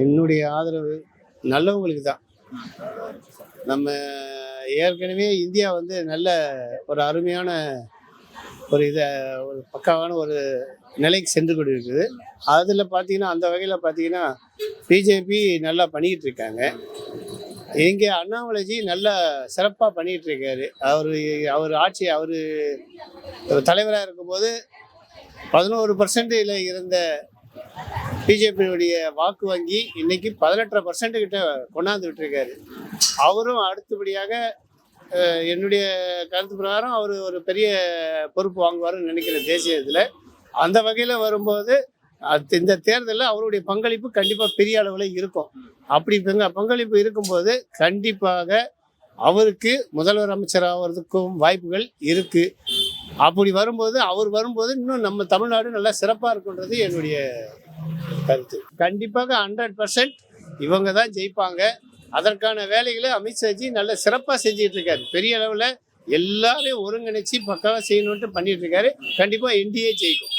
என்னுடைய ஆதரவு நல்லவங்களுக்கு தான். நம்ம ஏற்கனவே இந்தியா வந்து நல்ல ஒரு அருமையான ஒரு பக்காவான ஒரு நிலைக்கு சென்று கொண்டு இருக்குது. அதில் பார்த்தீங்கன்னா அந்த வகையில் பார்த்தீங்கன்னா பிஜேபி நல்லா பண்ணிக்கிட்டு இருக்காங்க. இங்கே அண்ணாமலைஜி நல்லா சிறப்பாக பண்ணிகிட்டு இருக்காரு. அவர் ஆட்சி தலைவராக இருக்கும்போது 11% இருந்த பிஜேபியுடைய வாக்கு வங்கி இன்னைக்கு 18% கிட்ட கொண்டாந்து விட்டுருக்காரு. அவரும் அடுத்தபடியாக என்னுடைய கருத்து பிரகாரம் அவர் ஒரு பெரிய பொறுப்பு வாங்குவார்னு நினைக்கிறேன் தேசிய இதில். அந்த வகையில் வரும்போது இந்த தேர்தலில் அவருடைய பங்களிப்பு கண்டிப்பாக பெரிய அளவில் இருக்கும். அப்படி பங்களிப்பு இருக்கும்போது கண்டிப்பாக அவருக்கு முதல்வர் அமைச்சர் ஆகிறதுக்கும் வாய்ப்புகள் இருக்குது. அப்படி வரும்போது இன்னும் நம்ம தமிழ்நாடு நல்லா சிறப்பாக இருக்குன்றது என்னுடைய கருத்து. கண்டிப்பாக 100% இவங்க தான் ஜெயிப்பாங்க. அதற்கான வேலைகளை அமித்ஷாஜி நல்ல சிறப்பாக செஞ்சிட்டு இருக்காரு. பெரிய அளவில் எல்லாரையும் ஒருங்கிணைச்சு பக்காவாக செய்யணுன்ட்டு பண்ணிட்டு இருக்காரு. கண்டிப்பாக என்டிஏ ஜெயிக்கும்.